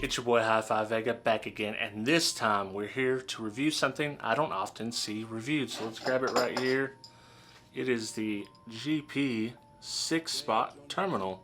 It's your boy Hi-Fi Vega back again, and this time we're here to review something I don't often see reviewed. So let's grab it right here. It is the GP 6-spot terminal.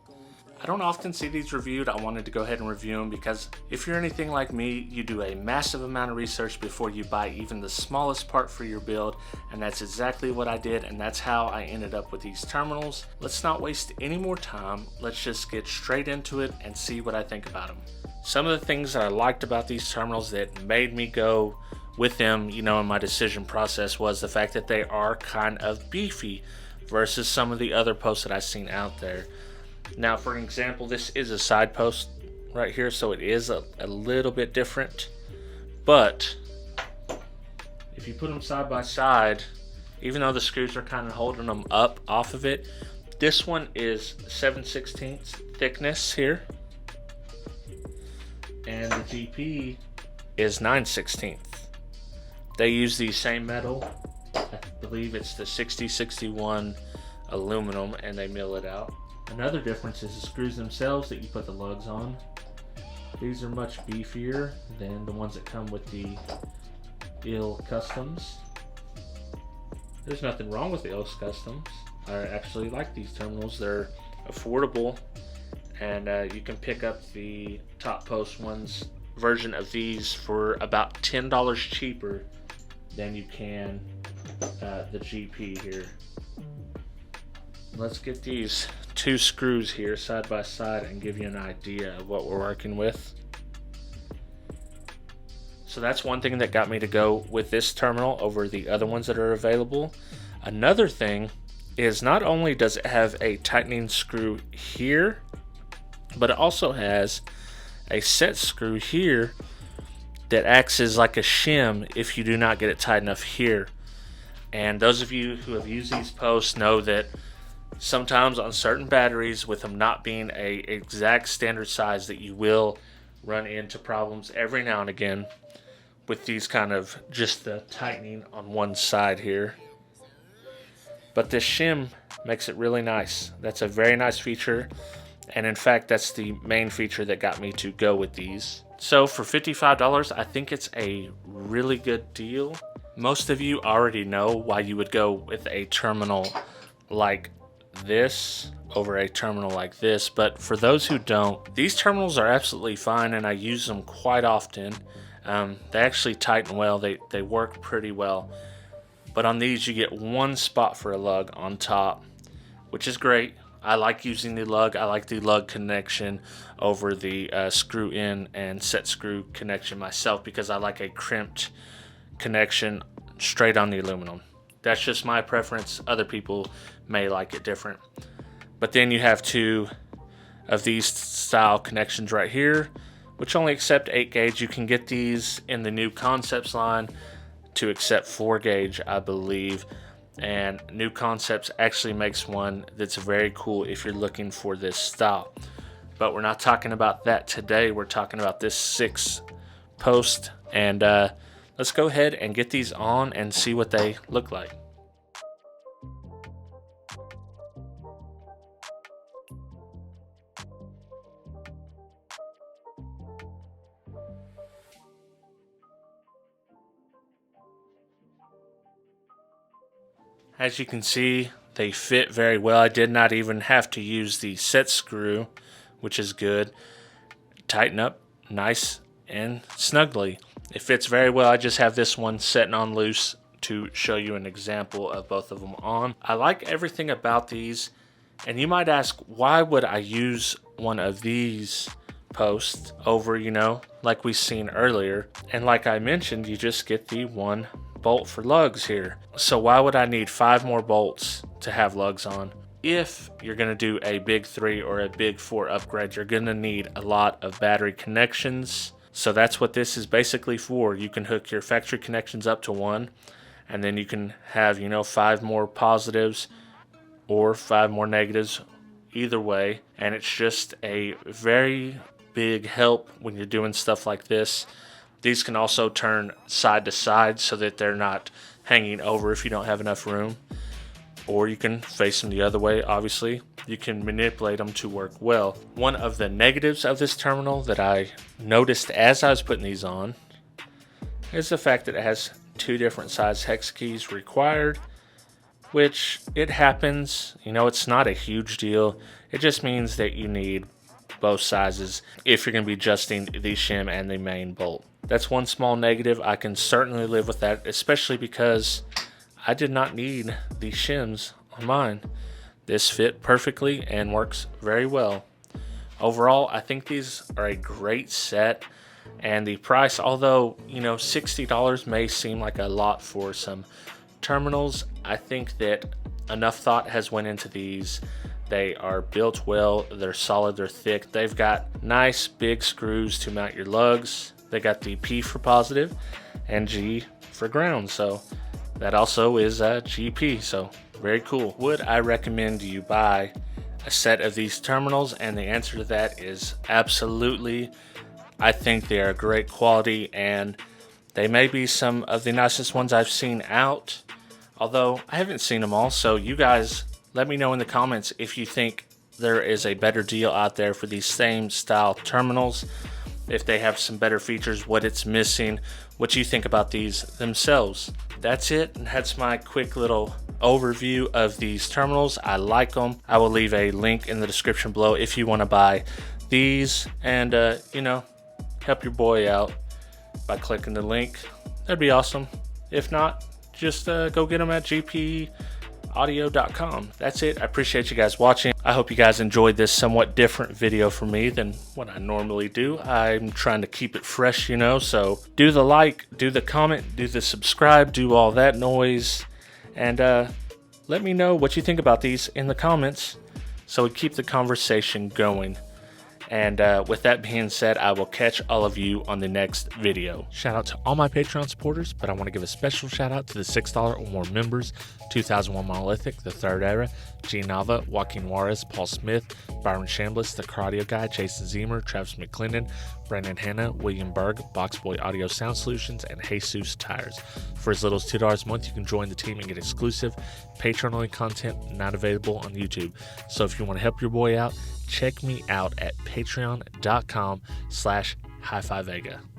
I don't often see these reviewed. I wanted to go ahead and review them because if you're anything like me, you do a massive amount of research before you buy even the smallest part for your build, and that's exactly what I did, and that's how I ended up with these terminals. Let's not waste any more time. Let's just get straight into it and see what I think about them. Some of the things that I liked about these terminals that made me go with them, in my decision process, was the fact that they are kind of beefy versus some of the other posts that I've seen out there. Now, for an example, this is a side post right here, so it is a little bit different. But if you put them side by side, even though the screws are kind of holding them up off of it, this one is 7/16 thickness here, and the GP is 9/16. They use the same metal. I believe it's the 6061 aluminum, and they mill it out. Another difference is the screws themselves that you put the lugs on. These are much beefier than the ones that come with the IL Customs. There's nothing wrong with the IL Customs. I actually like these terminals. They're affordable, and you can pick up the top post ones version of these for about $10 cheaper than you can the GP here. Let's get these two screws here side by side and give you an idea of what we're working with. So that's one thing that got me to go with this terminal over the other ones that are available. Another thing is, not only does it have a tightening screw here, but it also has a set screw here that acts as like a shim if you do not get it tight enough here. And those of you who have used these posts know that sometimes on certain batteries, with them not being a exact standard size, that you will run into problems every now and again with these kind of just the tightening on one side here. But this shim makes it really nice. That's a very nice feature, and in fact that's the main feature that got me to go with these. So for $55, I think it's a really good deal. Most of you already know why you would go with a terminal like this over a terminal like this, but for those who don't, these terminals are absolutely fine, and I use them quite often. They actually tighten well. They work pretty well. But on these, you get one spot for a lug on top, which is great. I like using the lug. I like the lug connection over the screw in and set screw connection myself, because I like a crimped connection straight on the aluminum. That's just my preference. Other people may like it different. But then you have two of these style connections right here, which only accept 8 gauge. You can get these in the new Concepts line to accept 4 gauge, I believe. And New Concepts actually makes one that's very cool if you're looking for this style. But we're not talking about that today. We're talking about this 6 post. And let's go ahead and get these on and see what they look like. As you can see, they fit very well. I did not even have to use the set screw, which is good. Tighten up nice and snugly. It fits very well. I just have this one setting on loose to show you an example of both of them on. I like everything about these, and you might ask, why would I use one of these posts over, like we seen earlier? And like I mentioned, you just get the one bolt for lugs here. So why would I need 5 more bolts to have lugs on? If you're going to do a big 3 or a big 4 upgrade, you're going to need a lot of battery connections. So that's what this is basically for. You can hook your factory connections up to 1, and then you can have 5 more positives or 5 more negatives, either way. And it's just a very big help when you're doing stuff like this. These can also turn side to side so that they're not hanging over if you don't have enough room. or you can face them the other way. Obviously, you can manipulate them to work well. One of the negatives of this terminal that I noticed as I was putting these on is the fact that it has 2 different size hex keys required, which it happens. You know, it's not a huge deal. It just means that you need both sizes if you're going to be adjusting the shim and the main bolt. That's one small negative. I can certainly live with that, especially because I did not need the shims on mine. This fit perfectly and works very well. Overall, I think these are a great set, and the price, although, you know, $60 may seem like a lot for some terminals, I think that enough thought has went into these. They are built well, they're solid, they're thick. They've got nice big screws to mount your lugs. They got the P for positive and G for ground, so that also is GP, so very cool. Would I recommend you buy a set of these terminals? And the answer to that is absolutely. I think they are great quality, and they may be some of the nicest ones I've seen out, although I haven't seen them all. So you guys, let me know in the comments if you think there is a better deal out there for these same style terminals, if they have some better features, what it's missing, what you think about these themselves. That's it, and that's my quick little overview of these terminals. I like them. I will leave a link in the description below if you want to buy these and, you know, help your boy out by clicking the link. That'd be awesome. If not, just go get them at gpaudio.com. That's it. I appreciate you guys watching. I hope you guys enjoyed this somewhat different video from me than what I normally do. I'm trying to keep it fresh, you know, so do the like, do the comment, do the subscribe, do all that noise, and let me know what you think about these in the comments so we keep the conversation going. And with that being said, I will catch all of you on the next video. Shout out to all my Patreon supporters, but I want to give a special shout out to the $6 or more members: 2001 Monolithic, The Third Era, G Nava, Joaquin Juarez, Paul Smith, Byron Chambliss, The Karate Guy, Jason Zemer, Travis McClendon, Brandon Hanna, William Berg, Boxboy Audio Sound Solutions, and Jesus Tires. For as little as $2 a month, you can join the team and get exclusive Patreon-only content not available on YouTube. So if you want to help your boy out, check me out at patreon.com/HiFiVega.